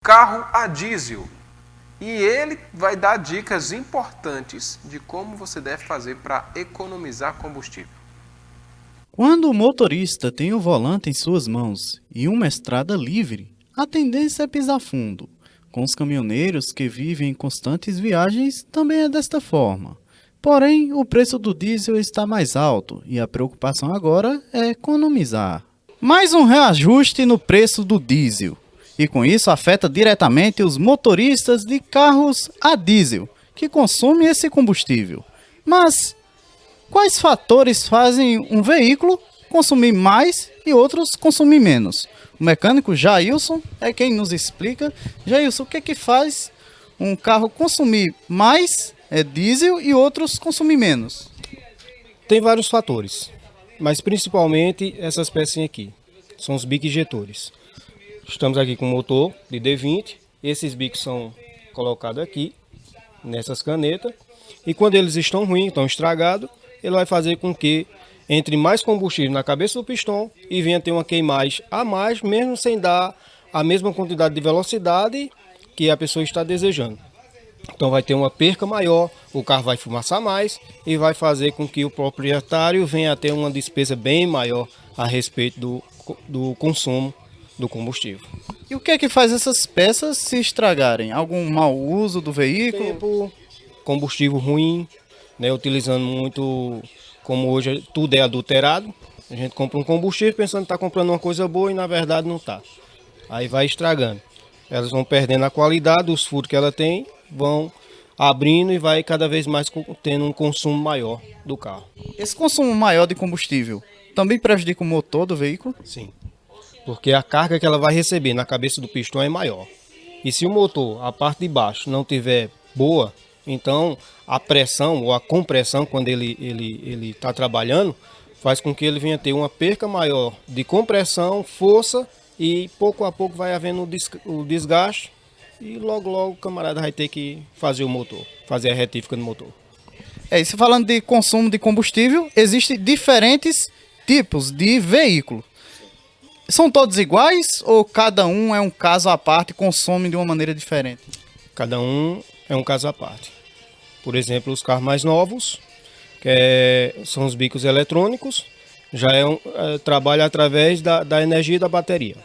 Carro a diesel. E ele vai dar dicas importantes de como você deve fazer para economizar combustível. Quando o motorista tem o volante em suas mãos e uma estrada livre, a tendência é pisar fundo. Com os caminhoneiros que vivem em constantes viagens, também é desta forma. Porém, o preço do diesel está mais alto e a preocupação agora é economizar. Mais um reajuste no preço do diesel. E com isso afeta diretamente os motoristas de carros a diesel, que consomem esse combustível. Mas quais fatores fazem um veículo consumir mais e outros consumir menos? O mecânico Jailson é quem nos explica. Jailson, o que é que faz um carro consumir mais diesel e outros consumir menos? Tem vários fatores, mas principalmente essas pecinhas aqui, são os bicos injetores. Estamos aqui com o motor de D20, esses bicos são colocados aqui, nessas canetas, e quando eles estão ruins, estão estragados, ele vai fazer com que entre mais combustível na cabeça do pistão e venha ter uma queimagem a mais, mesmo sem dar a mesma quantidade de velocidade que a pessoa está desejando. Então vai ter uma perca maior, o carro vai fumaçar mais e vai fazer com que o proprietário venha a ter uma despesa bem maior a respeito do consumo do combustível. E o que é que faz essas peças se estragarem? Algum mau uso do veículo? Combustível ruim, né, utilizando muito, como hoje tudo é adulterado, a gente compra um combustível pensando que está comprando uma coisa boa e na verdade não está. Aí vai estragando. Elas vão perdendo a qualidade, os furos que ela tem vão abrindo e vai cada vez mais tendo um consumo maior do carro. Esse consumo maior de combustível também prejudica o motor do veículo? Sim, porque a carga que ela vai receber na cabeça do pistão é maior. E se o motor, a parte de baixo, não tiver boa, então a pressão ou a compressão, quando ele está trabalhando, faz com que ele venha ter uma perca maior de compressão, força, e pouco a pouco vai havendo o desgaste e logo o camarada vai ter que fazer o motor, fazer a retífica do motor. E se falando de consumo de combustível, existem diferentes tipos de veículo. São todos iguais ou cada um é um caso à parte e consome de uma maneira diferente? Cada um é um caso à parte. Por exemplo, os carros mais novos, são os bicos eletrônicos, já trabalha através da energia da bateria.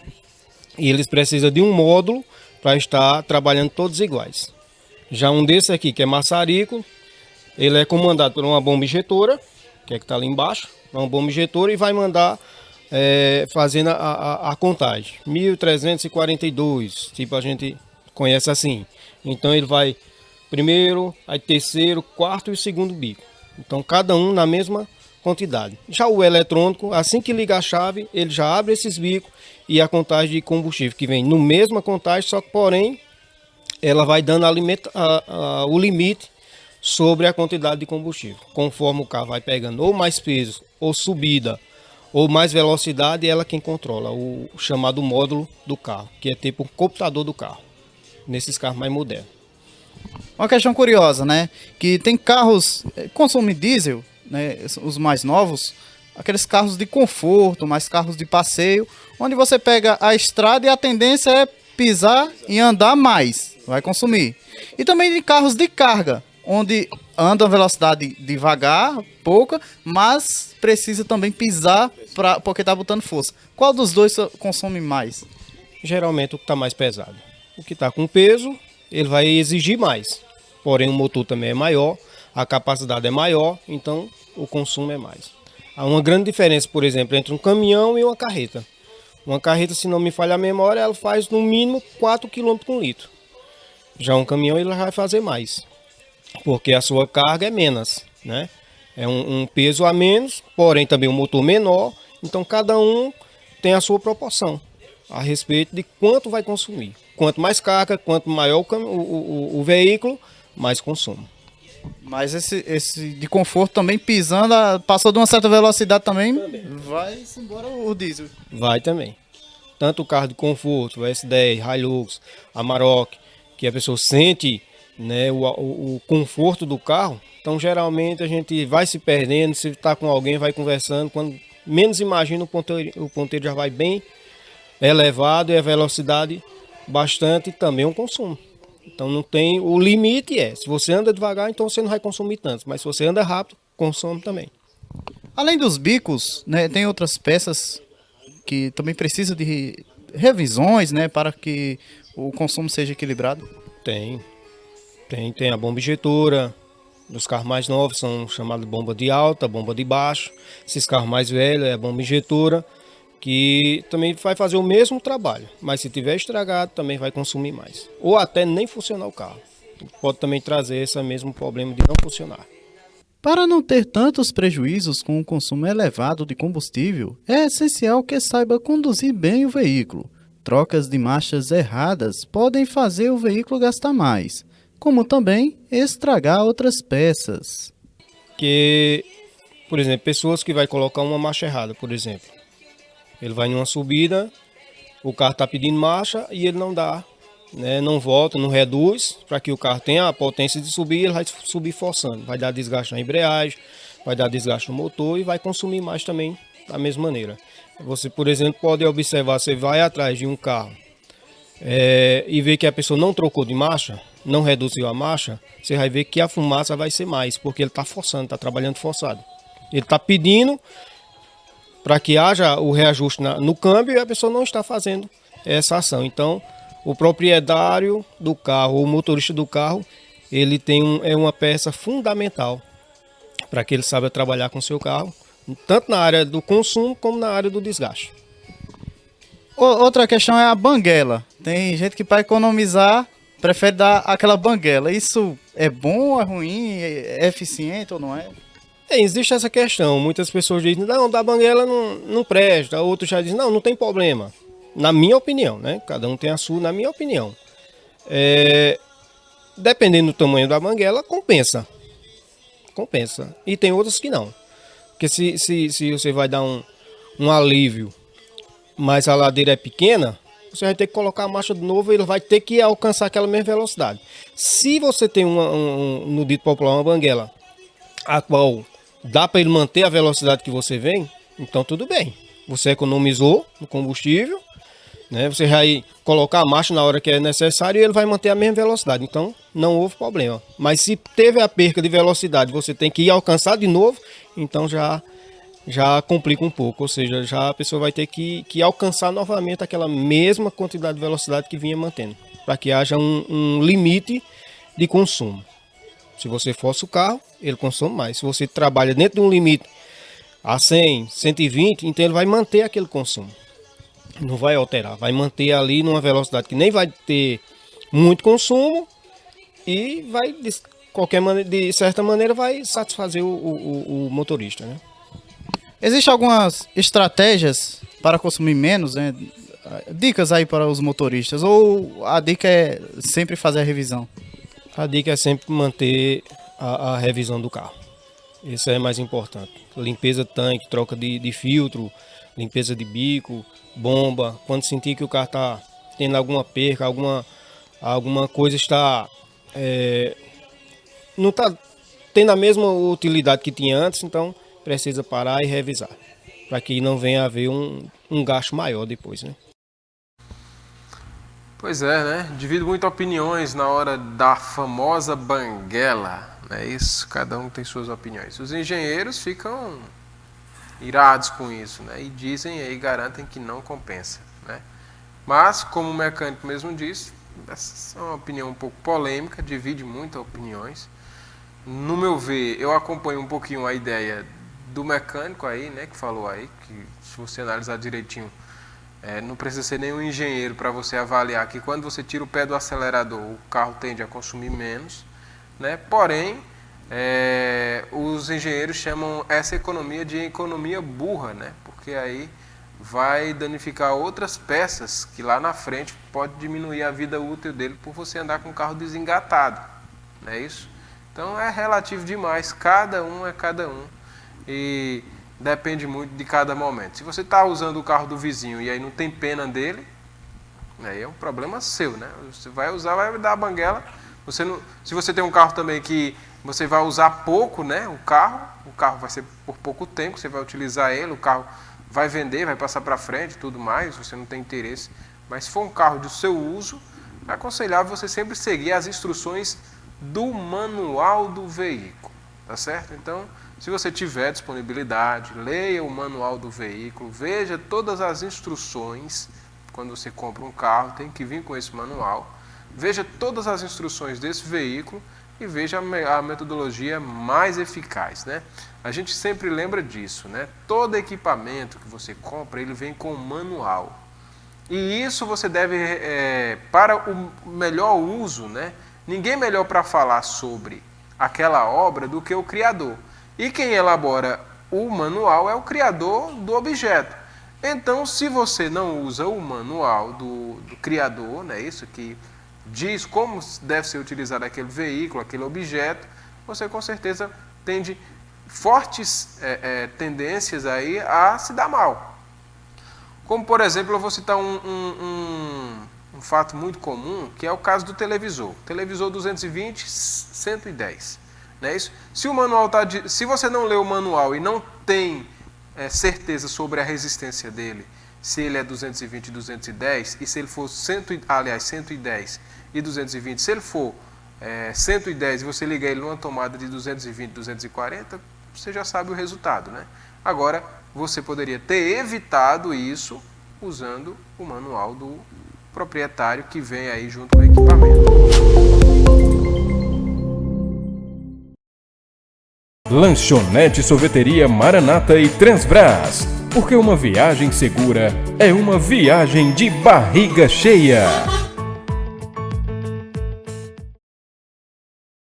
E eles precisam de um módulo para estar trabalhando todos iguais. Já um desse aqui, que é maçarico, ele é comandado por uma bomba injetora, que está ali embaixo, uma bomba injetora, e vai mandar fazendo a contagem. 1342, tipo a gente conhece assim. Então ele vai primeiro, aí terceiro, quarto e o segundo bico. Então cada um na mesma quantidade. Já o eletrônico, assim que liga a chave, ele já abre esses bicos e a contagem de combustível que vem no mesma contagem, só que porém ela vai dando o limite sobre a quantidade de combustível. Conforme o carro vai pegando ou mais peso, ou subida, ou mais velocidade, ela quem controla, o chamado módulo do carro, que é tipo um computador do carro, nesses carros mais modernos. Uma questão curiosa, né? Que tem carros que consomem diesel, né? Os mais novos, aqueles carros de conforto, mais carros de passeio, onde você pega a estrada e a tendência é pisar e andar mais, vai consumir. E também de carros de carga, onde anda a velocidade devagar, pouca, mas precisa também pisar porque está botando força. Qual dos dois consome mais? Geralmente o que está mais pesado. O que está com peso, ele vai exigir mais. Porém o motor também é maior, a capacidade é maior, então o consumo é mais. Há uma grande diferença, por exemplo, entre um caminhão e uma carreta. Uma carreta, se não me falha a memória, ela faz no mínimo 4 km por litro. Já um caminhão ele vai fazer mais, porque a sua carga é menos, né? É um peso a menos, porém também um motor menor, então cada um tem a sua proporção a respeito de quanto vai consumir. Quanto mais carga, quanto maior o veículo, mais consumo. Mas esse de conforto também pisando, passou de uma certa velocidade também. Vai embora o diesel. Vai também. Tanto o carro de conforto, o S10, Hilux, Amarok, que a pessoa sente, né, o conforto do carro. Então geralmente a gente vai se perdendo, se está com alguém, vai conversando, quando menos imagina o ponteiro já vai bem elevado e a velocidade bastante também o consumo. Então não tem, o limite se você anda devagar, então você não vai consumir tanto, mas se você anda rápido, consome também. Além dos bicos, né, tem outras peças que também precisam de revisões, né, para que o consumo seja equilibrado? Tem a bomba injetora, dos carros mais novos são chamados bomba de alta, bomba de baixo. Esses carros mais velhos é a bomba injetora, que também vai fazer o mesmo trabalho, mas se tiver estragado também vai consumir mais. Ou até nem funcionar o carro. Pode também trazer esse mesmo problema de não funcionar. Para não ter tantos prejuízos com o consumo elevado de combustível, é essencial que saiba conduzir bem o veículo. Trocas de marchas erradas podem fazer o veículo gastar mais, como também estragar outras peças. Que, por exemplo, pessoas que vai colocar uma marcha errada, por exemplo. Ele vai numa subida, o carro está pedindo marcha e ele não dá, né? Não volta, não reduz, para que o carro tenha a potência de subir, ele vai subir forçando. Vai dar desgaste na embreagem, vai dar desgaste no motor e vai consumir mais também da mesma maneira. Você, por exemplo, pode observar, você vai atrás de um carro e vê que a pessoa não trocou de marcha, não reduziu a marcha, você vai ver que a fumaça vai ser mais, porque ele está forçando, está trabalhando forçado. Ele está pedindo para que haja o reajuste no câmbio e a pessoa não está fazendo essa ação. Então, o proprietário do carro, o motorista do carro, ele tem uma peça fundamental para que ele saiba trabalhar com o seu carro, tanto na área do consumo como na área do desgaste. Outra questão é a banguela. Tem gente que para economizar prefere dar aquela banguela. Isso é bom, é ruim, é eficiente ou não é? Existe essa questão. Muitas pessoas dizem, não, da banguela não presta. Outros já dizem, não tem problema. Na minha opinião, né? Cada um tem a sua, na minha opinião. Dependendo do tamanho da banguela, compensa. Compensa. E tem outras que não. Porque se você vai dar um alívio, mas a ladeira é pequena, você vai ter que colocar a marcha de novo e ele vai ter que alcançar aquela mesma velocidade. Se você tem no dito popular, uma banguela, a qual dá para ele manter a velocidade que você vem, então tudo bem. Você economizou no combustível, né? Você vai colocar a marcha na hora que é necessário e ele vai manter a mesma velocidade. Então não houve problema. Mas se teve a perca de velocidade, você tem que ir alcançar de novo, então já complica um pouco. Ou seja, já a pessoa vai ter que alcançar novamente aquela mesma quantidade de velocidade que vinha mantendo, para que haja um limite de consumo. Se você força o carro, ele consome mais. Se você trabalha dentro de um limite a 100, 120, então ele vai manter aquele consumo. Não vai alterar, vai manter ali numa velocidade que nem vai ter muito consumo e vai, de certa maneira, vai satisfazer o motorista, né? Existem algumas estratégias para consumir menos, né? Dicas aí para os motoristas, ou a dica é sempre fazer a revisão? A dica é sempre manter a revisão do carro. Isso é mais importante. Limpeza de tanque, troca de filtro, limpeza de bico, bomba. Quando sentir que o carro está tendo alguma perca, alguma coisa está não está tendo a mesma utilidade que tinha antes, então precisa parar e revisar, para que não venha a haver um gasto maior depois, né? Pois é, né? Divido muito opiniões na hora da famosa banguela, né? Isso, cada um tem suas opiniões. Os engenheiros ficam irados com isso, né? E dizem aí, garantem que não compensa, né? Mas, como o mecânico mesmo disse, essa é uma opinião um pouco polêmica, divide muitas opiniões. No meu ver, eu acompanho um pouquinho a ideia do mecânico aí, né? Que falou aí, que se você analisar direitinho, não precisa ser nenhum engenheiro para você avaliar que quando você tira o pé do acelerador, o carro tende a consumir menos, né? Porém, os engenheiros chamam essa economia de economia burra, né? Porque aí vai danificar outras peças que lá na frente pode diminuir a vida útil dele por você andar com o carro desengatado, não é isso? Então é relativo demais, cada um é cada um e depende muito de cada momento. Se você está usando o carro do vizinho e aí não tem pena dele, aí é um problema seu, né? Você vai usar, vai dar a banguela. Se você tem um carro também que você vai usar pouco, né? O carro vai ser por pouco tempo, você vai utilizar ele, o carro vai vender, vai passar para frente, tudo mais, você não tem interesse, Mas se for um carro de seu uso, é aconselhável você sempre seguir as instruções do manual do veículo, tá certo? Então, se você tiver disponibilidade, leia o manual do veículo, veja todas as instruções. Quando você compra um carro, tem que vir com esse manual. Veja todas as instruções desse veículo e veja a metodologia mais eficaz, né? A gente sempre lembra disso, né? Todo equipamento que você compra, ele vem com manual. E isso você deve, para o melhor uso, né? Ninguém melhor para falar sobre aquela obra do que o criador. E quem elabora o manual é o criador do objeto. Então, se você não usa o manual do criador, né, isso que diz como deve ser utilizado aquele veículo, aquele objeto, você com certeza tende fortes tendências aí a se dar mal. Como, por exemplo, eu vou citar um fato muito comum, que é o caso do televisor. Televisor 220, 110. Não é isso? Se você não lê o manual e não tem certeza sobre a resistência dele, se ele é 220 e 210, e se ele for 110 e 220, se ele for 110 e você ligar ele numa tomada de 220, 240, você já sabe o resultado, né? Agora, você poderia ter evitado isso usando o manual do proprietário que vem aí junto com o equipamento. Lanchonete Sorveteria Maranata e Transbrás, porque uma viagem segura é uma viagem de barriga cheia.